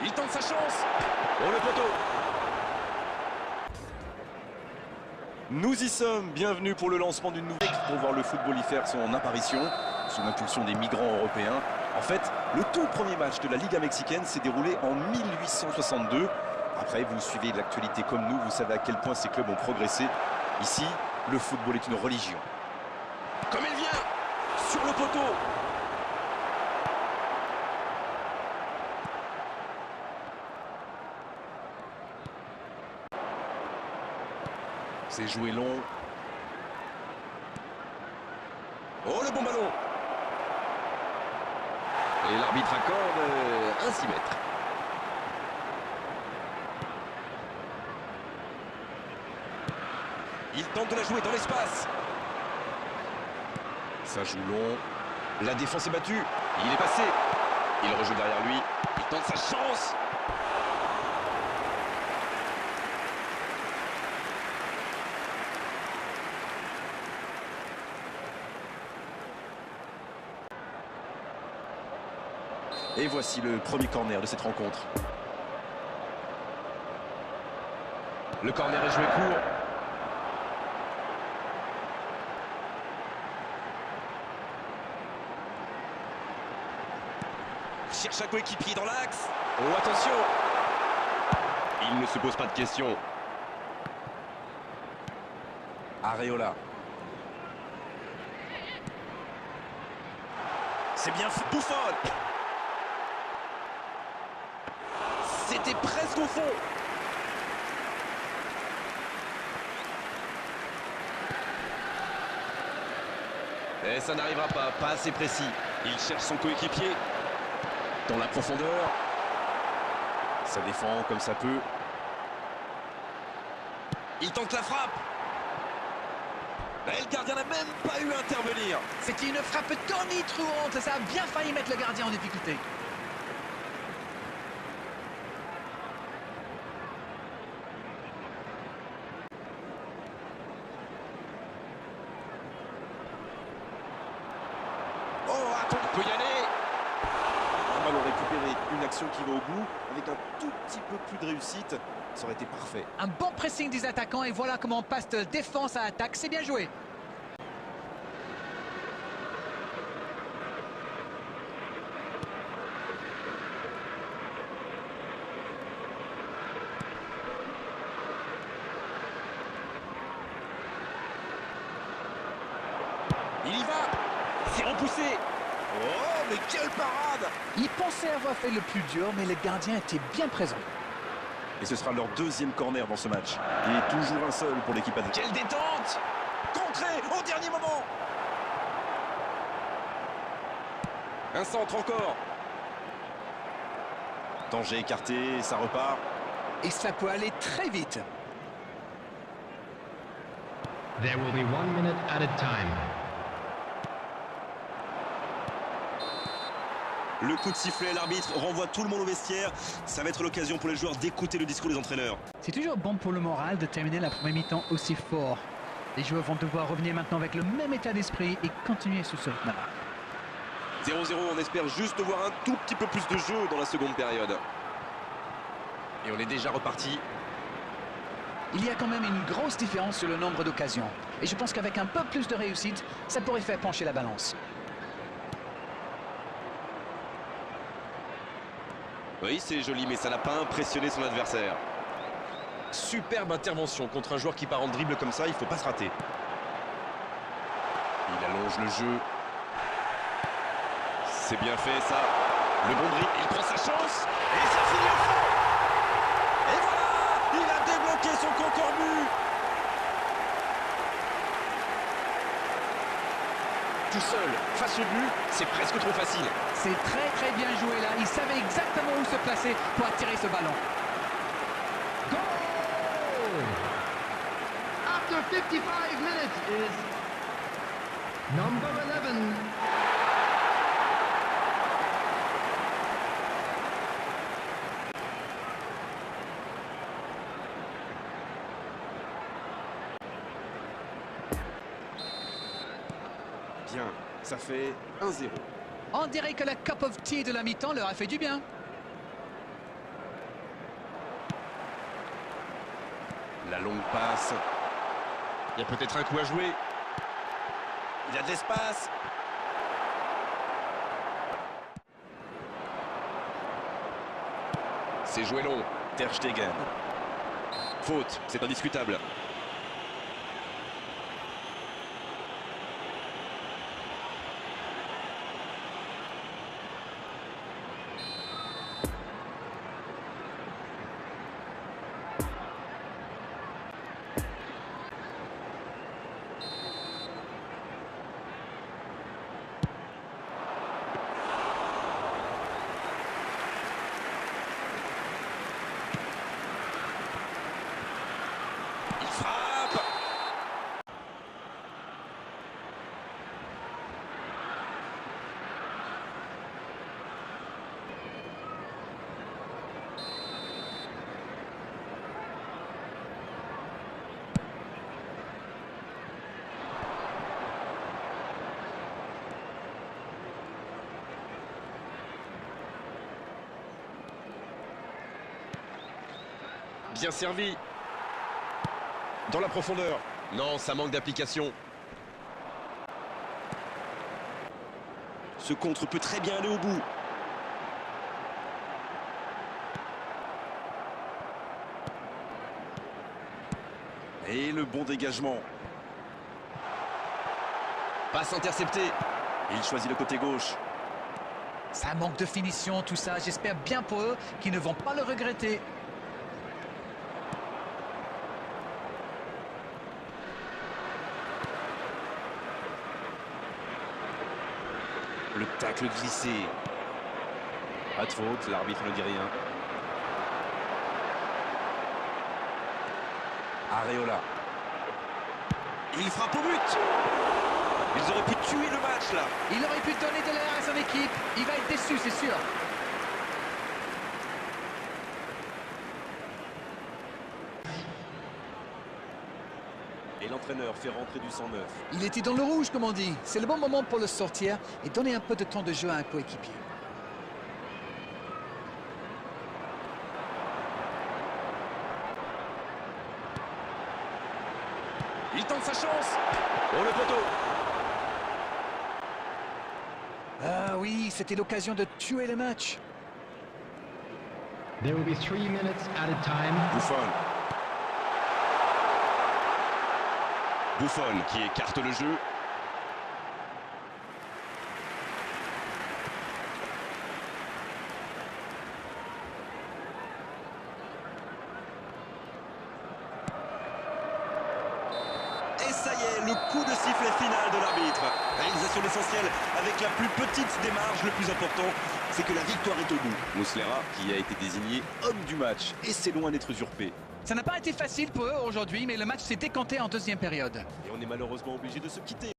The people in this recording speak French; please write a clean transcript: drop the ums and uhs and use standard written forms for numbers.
Il tente sa chance. Oh, le poteau. Nous y sommes, bienvenue pour le lancement d'une nouvelle pour voir le football y faire son apparition, sous l'impulsion des migrants européens. En fait, le tout premier match de la Liga mexicaine s'est déroulé en 1862. Après, vous suivez l'actualité comme nous, vous savez à quel point ces clubs ont progressé. Ici, le football est une religion. Comme elle vient, sur le poteau. C'est joué long. Oh, le bon ballon. Et l'arbitre accorde un 6 mètres. Il tente de la jouer dans l'espace. Ça joue long. La défense est battue. Il est passé. Il rejoue derrière lui. Il tente sa chance. Et voici le premier corner de cette rencontre. Le corner est joué court. Cherche un coéquipier dans l'axe. Oh, attention. Il ne se pose pas de questions. Areola. C'est bien fait. Buffon. C'était presque au fond. Et ça n'arrivera pas assez précis. Il cherche son coéquipier. Dans la profondeur. Ça défend comme ça peut. Il tente la frappe. Et le gardien n'a même pas eu à intervenir. C'était une frappe tonitruante. Ça a bien failli mettre le gardien en difficulté. Oh, attends, on peut y aller. Un ballon récupéré, une action qui va au bout, avec un tout petit peu plus de réussite, ça aurait été parfait. Un bon pressing des attaquants et voilà comment on passe de défense à attaque. C'est bien joué. Il y va. C'est repoussé. Oh, mais quelle parade. Il pensait avoir fait le plus dur, mais le gardien était bien présent. Et ce sera leur deuxième corner dans ce match. Il est toujours un seul pour l'équipe adverse. Quelle détente. Contré au dernier moment. Un centre encore. Danger écarté, ça repart. Et ça peut aller très vite. There will be 1 minute at a time. Le coup de sifflet, l'arbitre renvoie tout le monde au vestiaire. Ça va être l'occasion pour les joueurs d'écouter le discours des entraîneurs. C'est toujours bon pour le moral de terminer la première mi-temps aussi fort. Les joueurs vont devoir revenir maintenant avec le même état d'esprit et continuer sous ce rythme-là. 0-0, on espère juste voir un tout petit peu plus de jeu dans la seconde période. Et on est déjà reparti. Il y a quand même une grosse différence sur le nombre d'occasions. Et je pense qu'avec un peu plus de réussite, ça pourrait faire pencher la balance. Oui, c'est joli, mais ça n'a pas impressionné son adversaire. Superbe intervention contre un joueur qui part en dribble comme ça, il ne faut pas se rater. Il allonge le jeu. C'est bien fait, ça. Le bon dribble, il prend sa chance. Et ça finit au fond. Et voilà, il a débloqué son compte hors but. Tout seul, face au but, c'est presque trop facile. C'est très bien joué là. Il savait exactement où se placer pour attirer ce ballon. Goal! After 55 minutes is number 11. Bien, ça fait 1-0. On dirait que la cup of tea de la mi-temps leur a fait du bien. La longue passe. Il y a peut-être un coup à jouer. Il y a de l'espace. C'est joué long. Ter Stegen. Faute, c'est indiscutable. Il frappe. Bien servi. Dans la profondeur. Non, ça manque d'application. Ce contre peut très bien aller au bout. Et le bon dégagement. Passe interceptée. Il choisit le côté gauche. Ça manque de finition, tout ça. J'espère bien pour eux qu'ils ne vont pas le regretter. Le tacle glissé. Pas de faute, l'arbitre ne dit rien. Areola. Il frappe au but. Ils auraient pu tuer le match là. Il aurait pu donner de l'air à son équipe. Il va être déçu, c'est sûr. Et l'entraîneur fait rentrer du 109. Il était dans le rouge, comme on dit. C'est le bon moment pour le sortir et donner un peu de temps de jeu à un coéquipier. Il tente sa chance. Oh, le poteau. Ah oui, c'était l'occasion de tuer le match. There will be 3 minutes added time. Buffon. Buffon qui écarte le jeu. Et ça y est, le coup de sifflet final de l'arbitre. Réalisation l'essentiel avec la plus petite des marges. Le plus important, c'est que la victoire est au bout. Muslera qui a été désigné homme du match. Et c'est loin d'être usurpé. Ça n'a pas été facile pour eux aujourd'hui, mais le match s'est décanté en deuxième période. Et on est malheureusement obligé de se quitter.